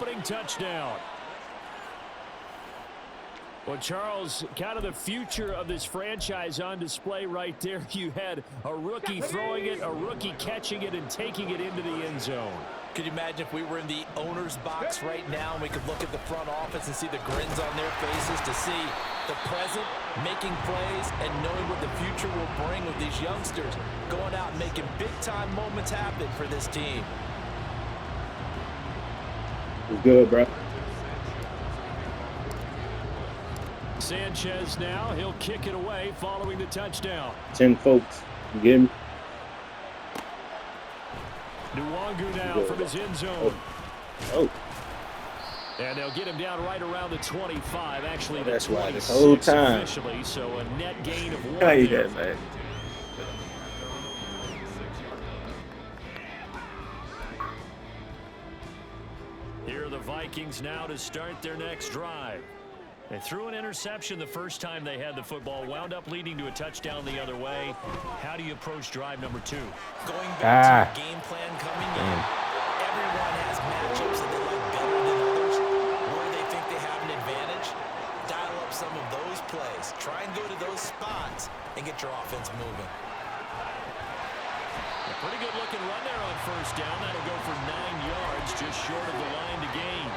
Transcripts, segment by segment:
opening touchdown. Well, Charles, kind of the future of this franchise on display right there. You had a rookie throwing it, a rookie catching it, and taking it into the end zone. Could you imagine if we were in the owner's box right now and we could look at the front office and see the grins on their faces, to see the present making plays and knowing what the future will bring with these youngsters going out and making big-time moments happen for this team. It's good, bro. Sanchez now, he'll kick it away following the touchdown. 10 folks. You get me? Nwangu now from his end zone. Oh. And they'll get him down right around the 25. Actually, That's the why 26 this whole time. officially, so a net gain of 1. How you that, man? Here are the Vikings now to start their next drive. They threw an interception the first time they had the football, wound up leading to a touchdown the other way. How do you approach drive number 2? Going back to your game plan coming in, everyone has matchups that they like better than others, where they think they have an advantage. Dial up some of those plays. Try and go to those spots and get your offense moving. A pretty good looking run there on first down. That'll go for 9 yards, just short of the line to gain.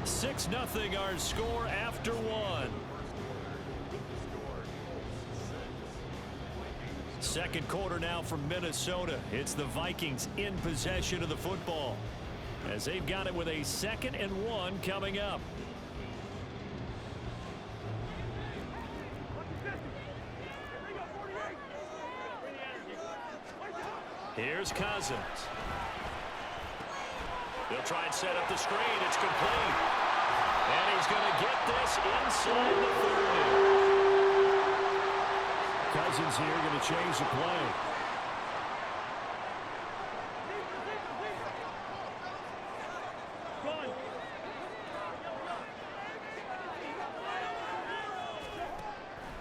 6-0 our score after 1. Second quarter now from Minnesota. It's the Vikings in possession of the football, as they've got it with a 2nd and 1 coming up. Here's Cousins. They'll try and set up the screen. It's complete. And he's going to get this inside the 30. Cousins here going to change the play.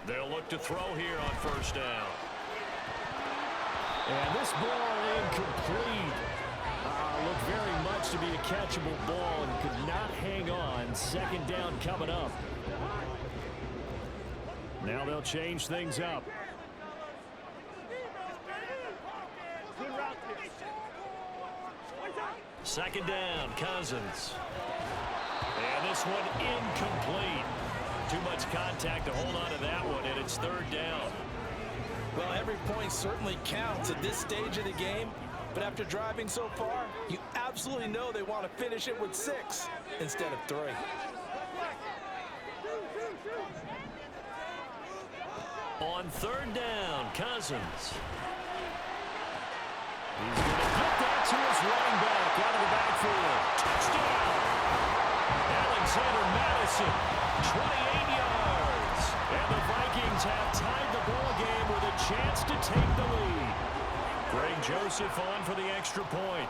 They'll look to throw here on first down. And this ball incomplete. Looked very much to be a catchable ball and could not hang on. 2nd down coming up. Now they'll change things up. Second down, Cousins. And this one incomplete. Too much contact to hold on to that one, and it's 3rd down. Well, every point certainly counts at this stage of the game. But after driving so far, you absolutely know they want to finish it with 6 instead of 3. On 3rd down, Cousins. He's going to get that to his running back out of the backfield. Touchdown! Alexander Mattison, 28 yards. And the Vikings have tied the ball game with a chance to take the lead. Greg Joseph on for the extra point.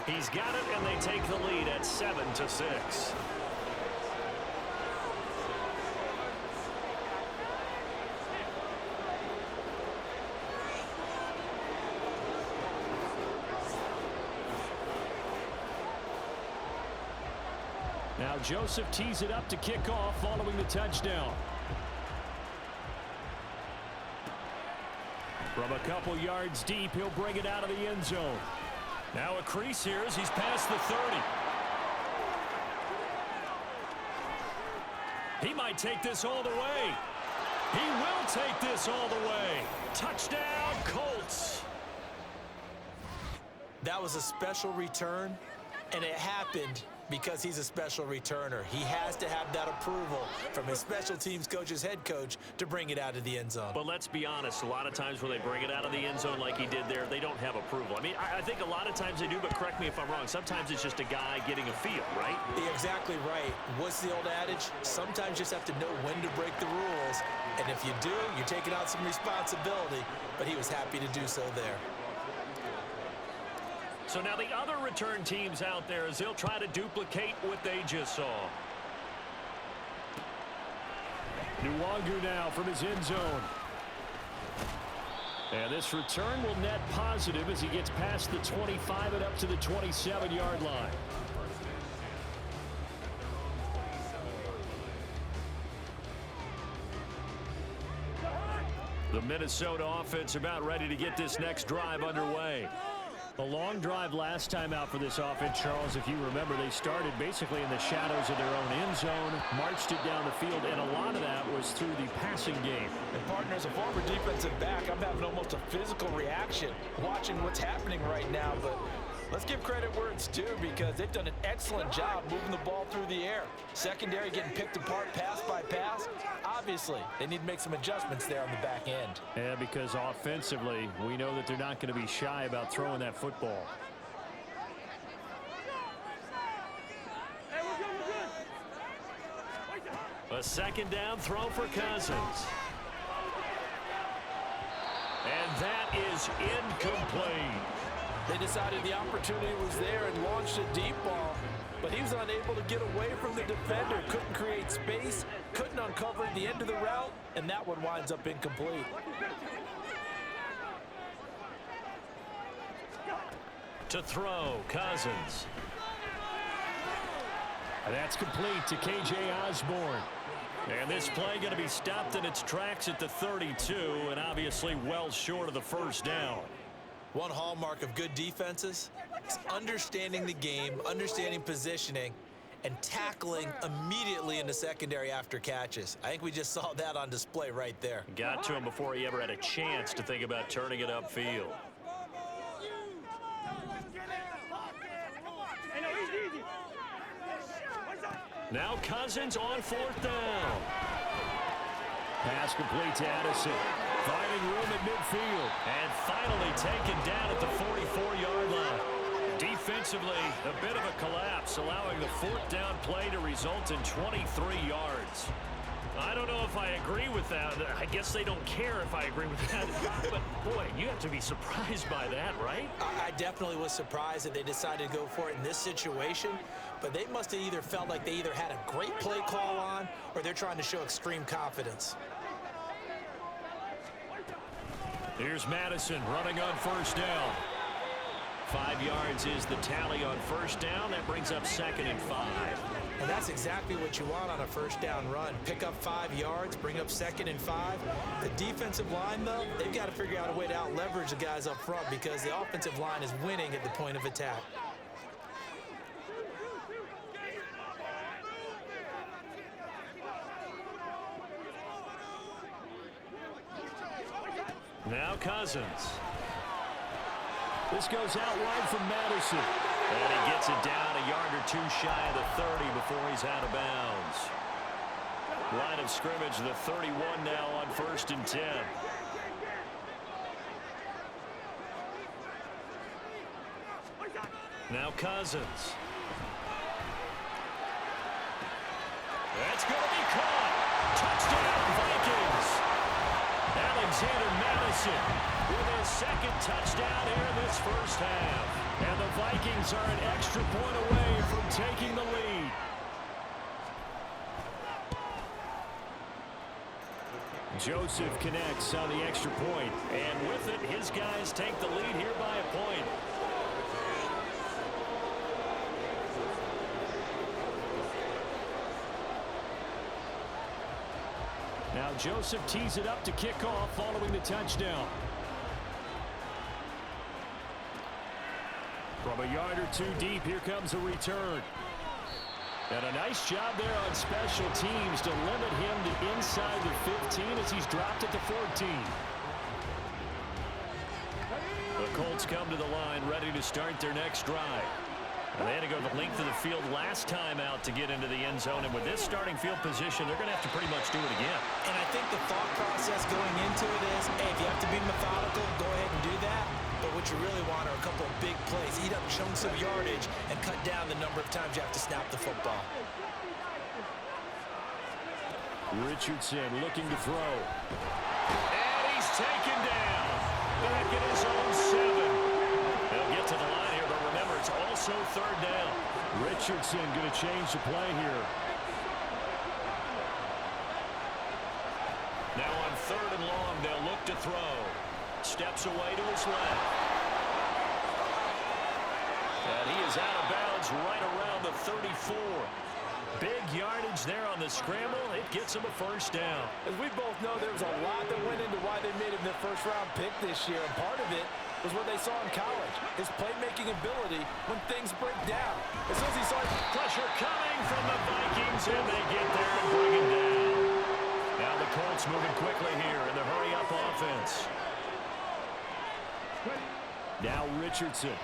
He's got it, and they take the lead at 7-6. Now Joseph tees it up to kick off following the touchdown. From a couple yards deep, he'll bring it out of the end zone. Now a crease here as he's past the 30. He might take this all the way. He will take this all the way. Touchdown, Colts. That was a special return, and it happened because he's a special returner. He has to have that approval from his special teams coach's head coach to bring it out of the end zone. But let's be honest, a lot of times when they bring it out of the end zone like he did there, they don't have approval. I mean, I think a lot of times they do, but correct me if I'm wrong. Sometimes it's just a guy getting a feel, right? You're exactly right. What's the old adage? Sometimes you just have to know when to break the rules. And if you do, you're taking out some responsibility. But he was happy to do so there. So now the other return teams out there as they'll try to duplicate what they just saw. Nwangu now from his end zone. And this return will net positive as he gets past the 25 and up to the 27-yard line. The Minnesota offense about ready to get this next drive underway. A long drive last time out for this offense, Charles. If you remember, they started basically in the shadows of their own end zone, marched it down the field, and a lot of that was through the passing game. And partner, as a former defensive back, I'm having almost a physical reaction watching what's happening right now. But let's give credit where it's due, because they've done an excellent job moving the ball through the air. Secondary getting picked apart pass by pass. Obviously, they need to make some adjustments there on the back end. Yeah, because offensively, we know that they're not going to be shy about throwing that football. A second down throw for Cousins. And that is incomplete. They decided the opportunity was there and launched a deep ball, but he was unable to get away from the defender, couldn't create space, couldn't uncover the end of the route, and that one winds up incomplete. To throw, Cousins. And that's complete to K.J. Osborne. And this play going to be stopped in its tracks at the 32, and obviously well short of the first down. One hallmark of good defenses is understanding the game, understanding positioning, and tackling immediately in the secondary after catches. I think we just saw that on display right there. Got to him before he ever had a chance to think about turning it upfield. Now Cousins on fourth down. Pass complete to Addison. Finding room at midfield. And finally taken down at the 44-yard line. Defensively, a bit of a collapse, allowing the fourth down play to result in 23 yards. I don't know if I agree with that. I guess they don't care if I agree with that. But, boy, you have to be surprised by that, right? I definitely was surprised that they decided to go for it in this situation. But they must have either felt like they either had a great play call on or they're trying to show extreme confidence. Here's Madison running on first down. 5 yards is the tally on first down. That brings up 2nd and 5. And that's exactly what you want on a first down run. Pick up 5 yards, bring up 2nd and 5. The defensive line, though, they've got to figure out a way to out-leverage the guys up front because the offensive line is winning at the point of attack. Now Cousins. This goes out wide from Madison. And he gets it down a yard or two shy of the 30 before he's out of bounds. Line of scrimmage, the 31 now on 1st and 10. Now Cousins. That's going to be caught. Touchdown, Vikings. Alexander Madison with his 2nd touchdown here in this first half. And the Vikings are an extra point away from taking the lead. Joseph connects on the extra point. And with it, his guys take the lead here by a point. Now Joseph tees it up to kick off following the touchdown. From a yard or two deep, here comes a return. And a nice job there on special teams to limit him to inside the 15 as he's dropped at the 14. The Colts come to the line ready to start their next drive. And they had to go the length of the field last time out to get into the end zone. And with this starting field position, they're going to have to pretty much do it again. And I think the thought process going into it is, hey, if you have to be methodical, go ahead and do that. But what you really want are a couple of big plays. Eat up chunks of yardage and cut down the number of times you have to snap the football. Richardson looking to throw. And he's taken down. Back at his own 7. They'll get to the line here, but remember, it's also 3rd down. Richardson going to change the play here. Now on 3rd and long, they'll look to throw. steps away to his left. And he is out of bounds right around the 34. Big yardage there on the scramble. It gets him a first down. As we both know, there was a lot that went into why they made him their first-round pick this year. And part of it was what they saw in college, his playmaking ability when things break down. As soon as he saw pressure coming from the Vikings, and they get there and bring him down. Now the Colts moving quickly here in the hurry-up offense. Now Richardson.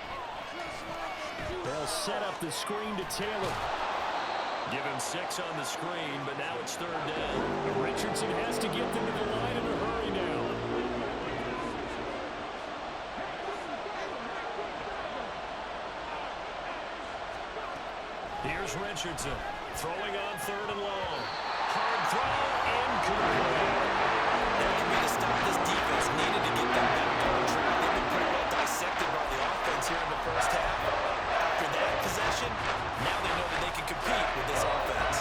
They'll set up the screen to Taylor. Give him 6 on the screen, but now it's third down. Richardson has to get them to the line in a hurry now. Here's Richardson throwing on third and long. Hard throw, incomplete. that can be the stop this defense needed to get them back on track. They've been pretty well dissected by the offense here in the first half. After that possession, now they know that they can compete with this offense.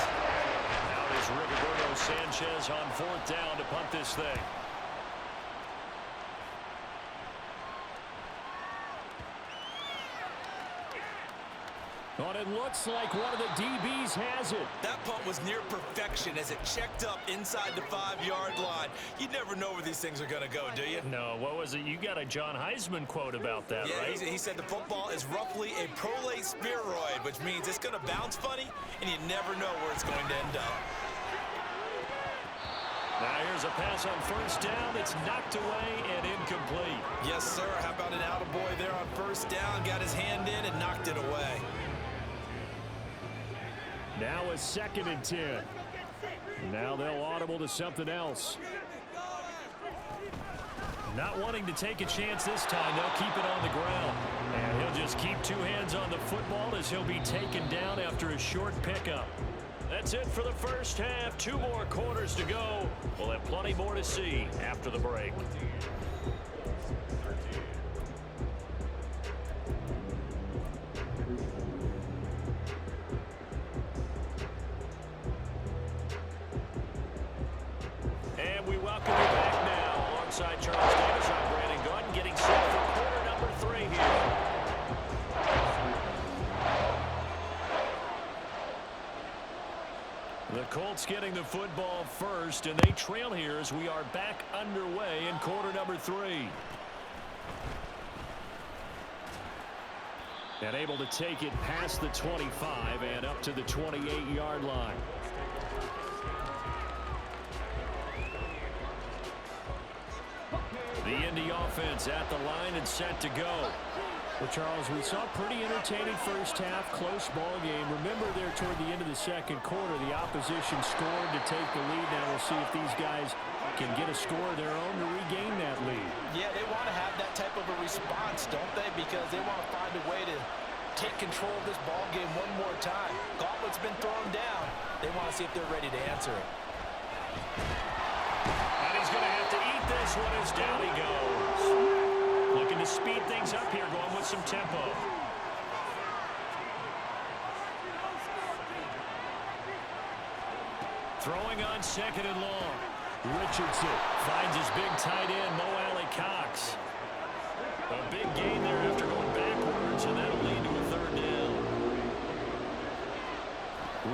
Now there's Rigoberto Sanchez on fourth down to punt this thing. Oh, and it looks like one of the DBs has it. That punt was near perfection as it checked up inside the 5-yard line. You never know where these things are going to go, do you? No, what was it? You got a John Heisman quote about that, right? He said the football is roughly a prolate spheroid, which means it's going to bounce funny, and you never know where it's going to end up. Now here's a pass on first down that's knocked away and incomplete. Yes, sir. How about an attaboy there on first down? Got his hand in and knocked it away. Now a 2nd and 10. Now they'll audible to something else. Not wanting to take a chance this time, they'll keep it on the ground. And he'll just keep 2 hands on the football as he'll be taken down after a short pickup. That's it for the first half. 2 more quarters to go. We'll have plenty more to see after the break. And we welcome you back now alongside Charles Davis. I'm Brandon Gordon getting set for quarter number 3 here. The Colts getting the football first, and they trail here as we are back underway in quarter number 3. And able to take it past the 25 and up to the 28-yard line. The Indy offense at the line and set to go. Well, Charles, we saw a pretty entertaining first half, close ball game. Remember there toward the end of the second quarter, the opposition scored to take the lead. Now we'll see if these guys can get a score of their own to regain that lead. Yeah, they want to have that type of a response, don't they? Because they want to find a way to take control of this ball game one more time. Gauntlet's been thrown down. They want to see if they're ready to answer it. And he's going to have to eat this one as down he goes. Looking to speed things up here, going with some tempo. Throwing on 2nd and long. Richardson finds his big tight end, Mo Alley-Cox. A big gain there after going backwards, and that'll lead to a 3rd down.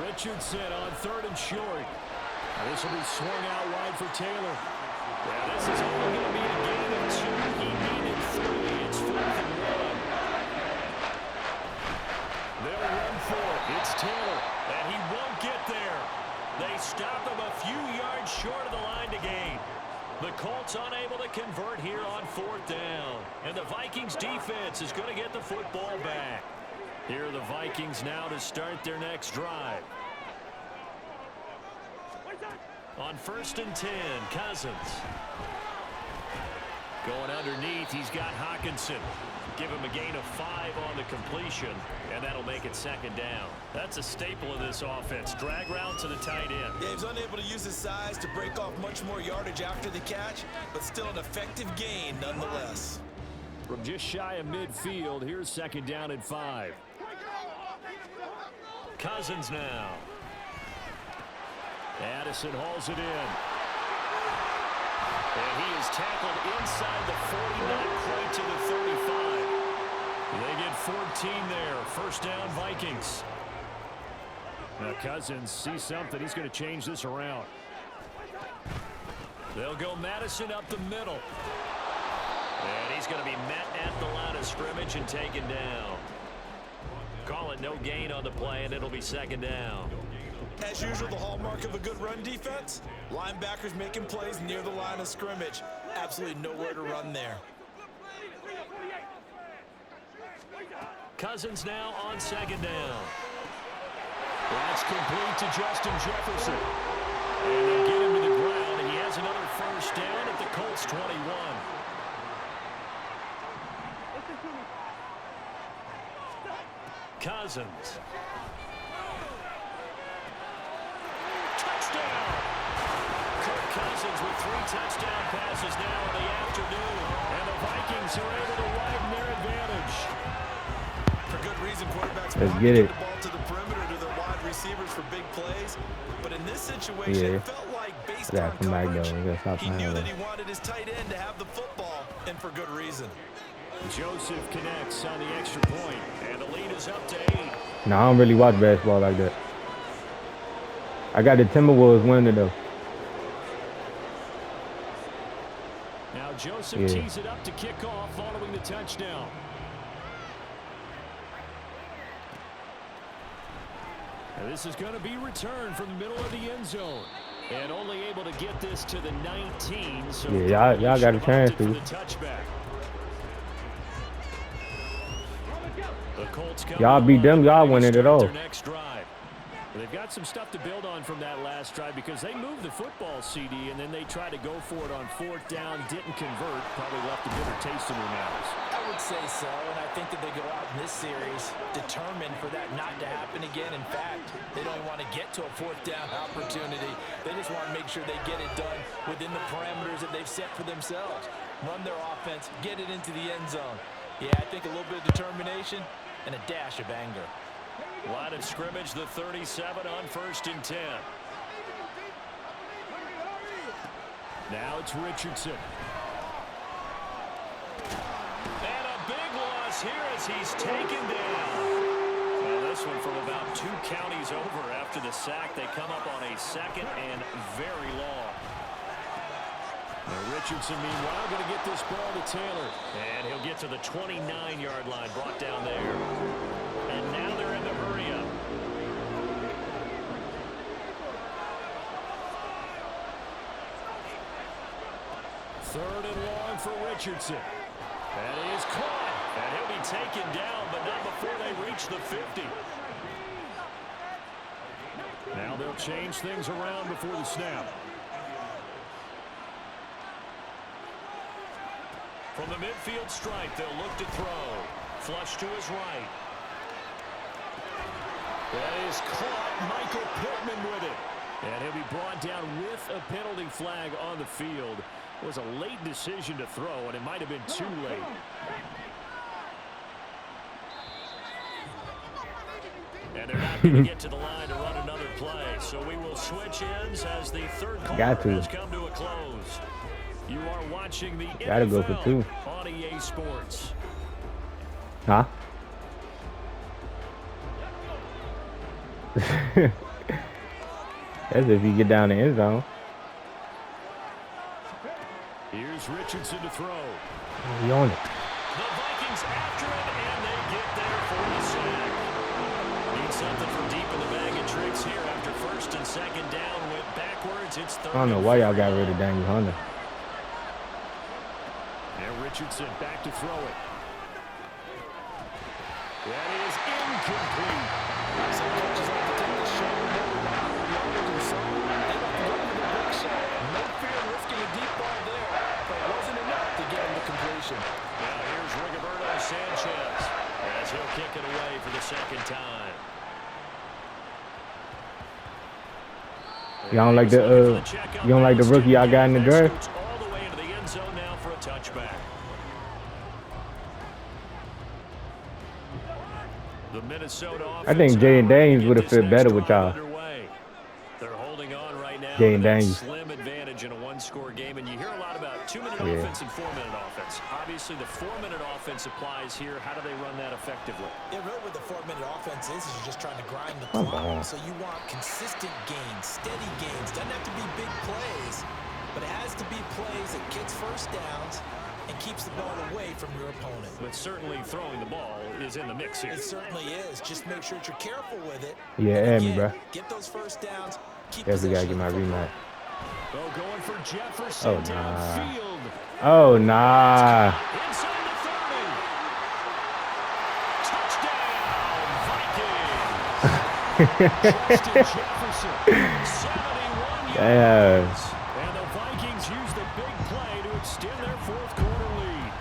Richardson on 3rd and short. This will be swung out wide for Taylor. Yeah, this is only going to be a gain of 2. He needed 3. It's 4th and 1. They'll run for it. It's Taylor, and he won't get there. They stop him a few yards short of the line to gain. The Colts unable to convert here on 4th down. And the Vikings defense is going to get the football back. Here are the Vikings now to start their next drive. On 1st and 10, Cousins. Going underneath, he's got Hockenson. Give him a gain of 5 on the completion, and that'll make it 2nd down. That's a staple of this offense. Drag route to the tight end. Yeah, he was unable to use his size to break off much more yardage after the catch, but still an effective gain nonetheless. From just shy of midfield, here's 2nd down and 5. Cousins now. Addison hauls it in. And he is tackled inside the 40, not quite to the 35. They get 14 there. First down, Vikings. Now Cousins sees something. He's going to change this around. They'll go Madison up the middle. And he's going to be met at the line of scrimmage and taken down. Call it no gain on the play, and it'll be second down. As usual, the hallmark of a good run defense, linebackers making plays near the line of scrimmage. Absolutely nowhere to run there. Cousins now on second down. That's complete to Justin Jefferson. And they'll get him to the ground, and he has another first down at the Colts 21. Cousins. Touchdown! Kirk Cousins with 3 touchdown passes now in the afternoon. And the Vikings are able to widen their advantage. For good reason, quarterbacks Let's want get to it. get the ball to the perimeter to their wide receivers for big plays. But in this situation, it felt like based on coverage, he knew that he wanted his tight end to have the football, and for good reason. Joseph connects on the extra point, and the lead is up to 8. No, I don't really watch basketball like that. I got the Timberwolves winning though. Now Joseph tees it up to kick off following the touchdown. And this is going to be returned from the middle of the end zone. And only able to get this to the 19. So yeah, y'all got a chance to. The touchback. Y'all beat them, y'all winning it all. Next drive. They've got some stuff to build on from that last drive because they moved the football, CD, and then they tried to go for it on 4th down, didn't convert, probably left a bitter taste in their mouths. I would say so, and I think that they go out in this series determined for that not to happen again. In fact, they don't want to get to a 4th down opportunity. They just want to make sure they get it done within the parameters that they've set for themselves. Run their offense, get it into the end zone. Yeah, I think a little bit of determination and a dash of anger. Line of scrimmage, the 37 on 1st and 10. Now it's Richardson. And a big loss here as he's taken down. Well, this one from about 2 counties over after the sack. They come up on a 2nd and very long. Now Richardson, meanwhile, going to get this ball to Taylor. And he'll get to the 29-yard line, brought down there. And now they're in the hurry-up. Third and long for Richardson. And he is caught. And he'll be taken down, but not before they reach the 50. Now they'll change things around before the snap. From the midfield stripe, they'll look to throw. Flush to his right. That is caught. Michael Pittman with it. And he'll be brought down with a penalty flag on the field. It was a late decision to throw, and it might have been too late. And they're not going to get to the line to run another play. So we will switch ends as the third quarter has come to a close. You are watching the Gotta go for 2. on EA Sports. Huh? That's if you get down the end zone. Here's Richardson to throw. He on it. The Vikings after it, and they get there for the sack. Need something from deep in the bag of tricks here after 1st and 2nd down. Went backwards. It's 3rd. I don't know why y'all got rid of Daniel Hunter. And Richardson back to throw it. That is incomplete. Some coaches like to take the shot. They like to go for the big shot. No fear of risking a deep ball there, but it wasn't enough to get him the completion. Now here's Rigoberto Sanchez as he'll kick it away for the 2nd time. You don't like the rookie I got in the draft? All the way into the end zone now for a touchback. The Minnesota I think Jaden Daniels would have fit better with y'all. They're holding on right now. Jaden Daniels. Slim advantage in a 1-score one-score game, and you hear a lot about 2-minute offense and 4-minute offense. Obviously, the 4-minute offense applies here. How do they run that effectively? Yeah, really what the 4-minute offense is you're just trying to grind the clock. So you want consistent gains, steady gains. Doesn't have to be big plays, but it has to be plays that gets first downs and keeps the ball away from your opponent. But certainly throwing the ball is in the mix here. It certainly is. Just make sure that you're careful with it. Yeah, again, bro. Get those first downs. Keep Guess we gotta get possession my of the football. rematch. Oh, going for Jefferson Oh, nah. downfield. Oh, nah. Inside the 30. Touchdown, Vikings. Justin Jefferson, 71 Yeah. yards. And the Vikings use the big play to extend their fourth-quarter lead.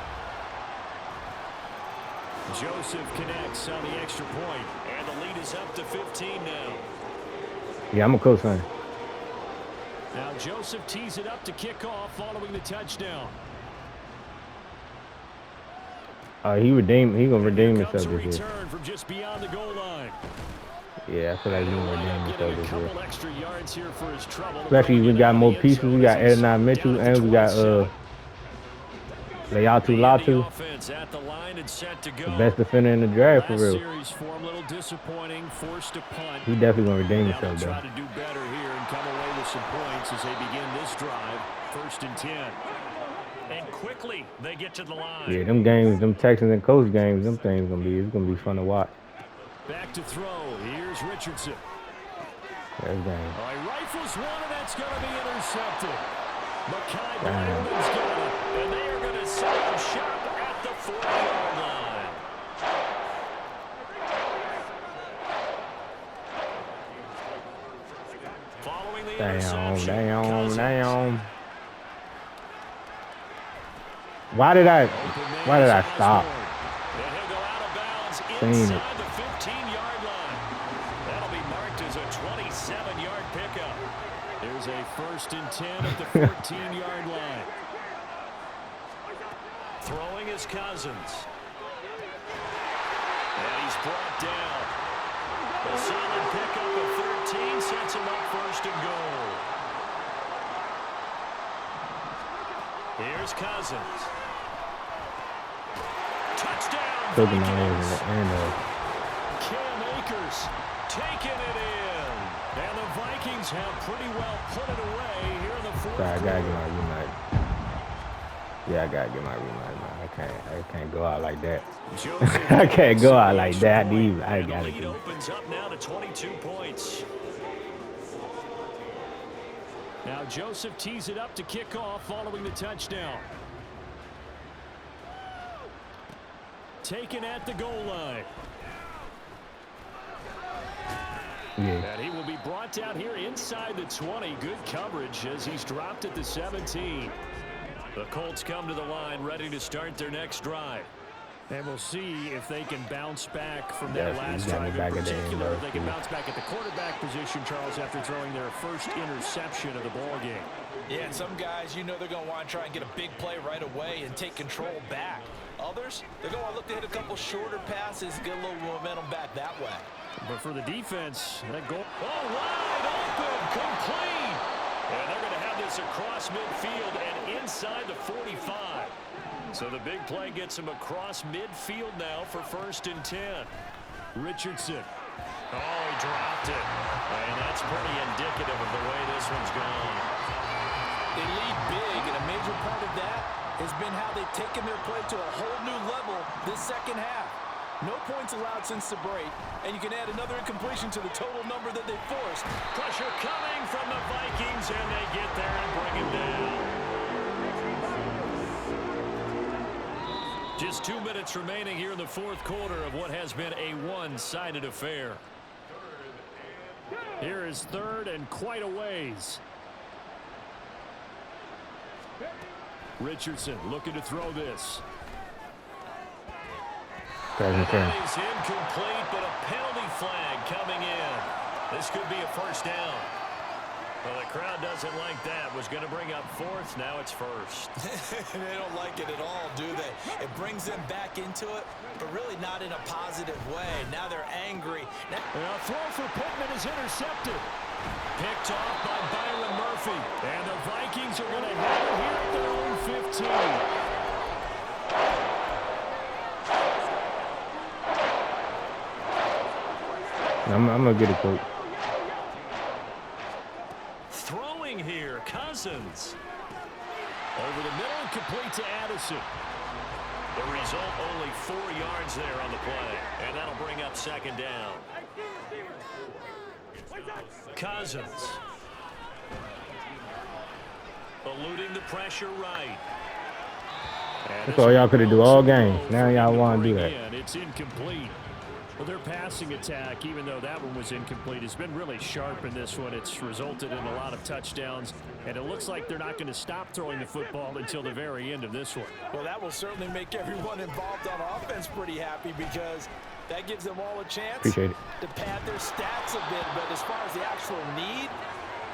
Joseph connects on the extra point, and the lead is up to 15 now. Yeah, I'm a co-sign. Now Joseph tees it up to kick off following the touchdown. He gonna redeem Here himself comes a this year. return from just beyond the goal line. Yeah, I feel like he's gonna redeem Getting himself a this year. couple extra yards here for his trouble. Especially we got more pieces. We got Adonai Mitchell and we got Leatu Latu, Offense at the line and set to go. the best defender in the draft for Last real. series form a little disappointing, forced to punt. He definitely gonna redeem Now they'll himself try though. to do better here and come away with some points as they begin this drive. 1st and 10. And quickly they get to the line. Yeah, them games, them Texans and Colts games, them things it's gonna be fun to watch. Back to throw. Here's Richardson. That's game. All right, rifles one, and that's going to be intercepted. Mekhi Damn. Blackman's got it, and they are going to set up shop at the 40-yard line. Following the interception, Cousins. Damn. Why did I stop? And he'll go out of bounds Seen inside it. the 15-yard line. That'll be marked as a 27-yard pickup. There's a 1st and 10 at the 14-yard line. Throwing is Cousins. And he's brought down. A solid pickup of 13 sets him up 1st and goal. Here's Cousins. Touchdown, Took him out Vikings. in the end. Cam Akers taking it in. And the Vikings have pretty well put it away here in the fourth Sorry, I gotta get quarter. my rematch. Yeah, I gotta get my rematch, man. I can't go out like that. Joseph I can't go out like extra that. point, I and the gotta lead do. opens up now to 22 points. Now Joseph tees it up to kick off following the touchdown. Taken at the goal line. Yeah. And he will be brought down here inside the 20. Good coverage as he's dropped at the 17. The Colts come to the line ready to start their next drive. And we'll see if they can bounce back from that Definitely. last He's got me drive back in at the end, particular. though, If they can too. bounce back at the quarterback position, Charles, after throwing their first interception of the ball game. Yeah, and some guys, you know they're going to want to try and get a big play right away and take control back. Others, they're going to look to hit a couple shorter passes, get a little momentum back that way. But for the defense, that goal, wide open, complete. And they're going to have this across midfield and inside the 45. So the big play gets him across midfield now for 1st and 10. Richardson. Oh, he dropped it. And that's pretty indicative of the way this one's gone. They lead big, and a major part of that has been how they've taken their play to a whole new level this second half. No points allowed since the break, and you can add another incompletion to the total number that they forced. Pressure coming from the Vikings, and they get there and bring him down. Just 2 minutes remaining here in the fourth quarter of what has been a one-sided affair. Here is 3rd and quite a ways. Richardson looking to throw this. Second turn. That is incomplete, but a penalty flag coming in. This could be a 1st down. Well, the crowd doesn't like that. Was going to bring up 4th. Now it's 1st. They don't like it at all, do they? It brings them back into it, but really not in a positive way. Now they're angry. Now throw for Pittman is intercepted. Picked off by Byron Murphy. And the Vikings are going to have it here at their own 15. I'm going to get it, coach. Throwing here, Cousins. Over the middle and complete to Addison. The result, only 4 yards there on the play. And that'll bring up second down. Cousins. Eluding the pressure right. That's all y'all could have do all game. Now y'all want to do that. It's incomplete. Well, their passing attack, even though that one was incomplete, has been really sharp in this one. It's resulted in a lot of touchdowns, and it looks like they're not going to stop throwing the football until the very end of this one. Well, that will certainly make everyone involved on offense pretty happy because that gives them all a chance to pad their stats a bit. But as far as the actual need,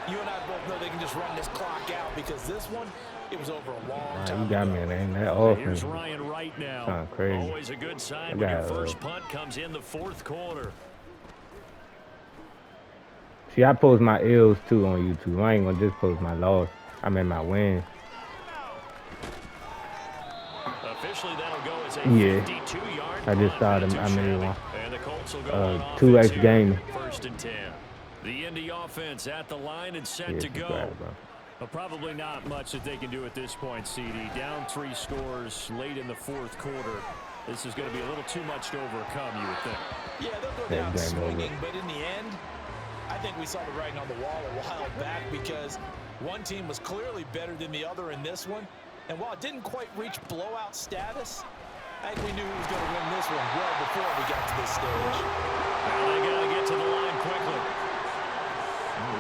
you and I both know they can just run this clock out because this one, it was over a long time. You got me, man. That offense. Here's Ryan Wright now. Sounds crazy. Always a good sign when your first punt comes in the fourth quarter. See, I post my L's too on YouTube. I ain't gonna just post my loss. I mean my wins. Officially, that'll go as a 52-yard I just saw them. I mean, and the Colts will go on 2X game. First and 10. The Indy offense at the line and set to go. But probably not much that they can do at this point, CD. Down 3 scores late in the fourth quarter. This is going to be a little too much to overcome, you would think. Yeah, they'll go down swinging, but in the end, I think we saw the writing on the wall a while back because one team was clearly better than the other in this one. And while it didn't quite reach blowout status, I think we knew who was going to win this one well before we got to this stage. Now they got to get to the line quickly.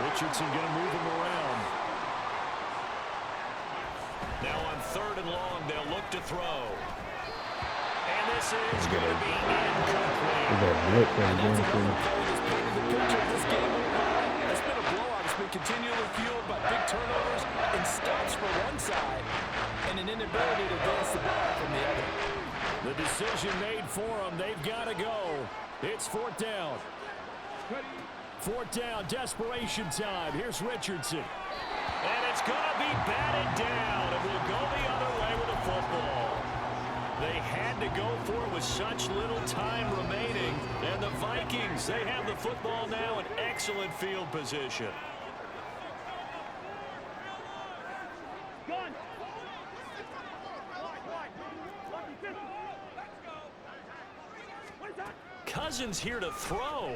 Richardson going to move him around. Now on 3rd and long, they'll look to throw. And this is going to be incomplete. This game has been a blowout. It's been continually fueled by big turnovers and stops for one side and an inability to advance the ball from the other. The decision made for them. They've got to go. It's 4th down. 4th down, desperation time. Here's Richardson. And it's going to be batted down. It will go the other way with the football. They had to go for it with such little time remaining. And the Vikings, they have the football now in excellent field position. Cousins here to throw.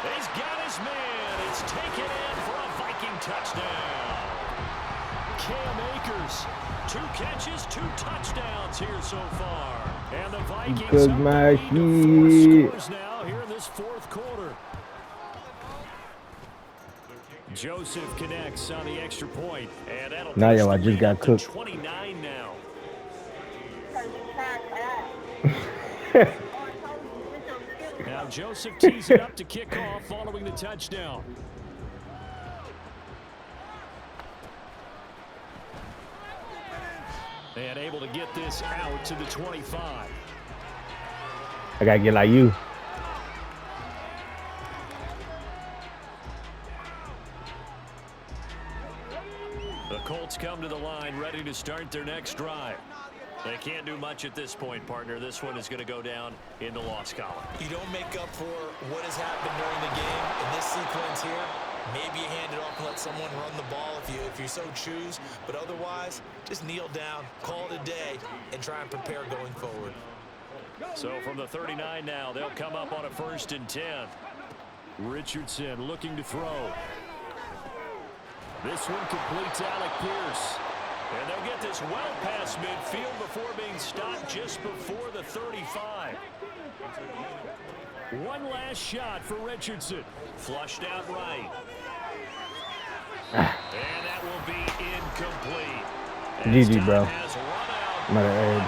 He's got his man. It's taken in for a Viking touchdown. Cam Akers, 2 catches, 2 touchdowns here so far. And the Vikings up to 4 scores now here in this 4th quarter. Joseph connects on the extra point. And that'll now, yo, I just got cooked. 29 now. Now Joseph tees it up to kick off following the touchdown. And able to get this out to the 25. I got to get like you. The Colts come to the line ready to start their next drive. They can't do much at this point, partner. This one is going to go down in the loss column. You don't make up for what has happened during the game in this sequence here. Maybe you hand it off and let someone run the ball if you so choose. But otherwise, just kneel down, call it a day, and try and prepare going forward. So from the 39 now, they'll come up on a 1st and 10. Richardson looking to throw. This one completes Alec Pierce. And they'll get this well past midfield before being stopped just before the 35. One last shot for Richardson. Flushed out right. And that will be incomplete. GG, bro. I'm at the edge.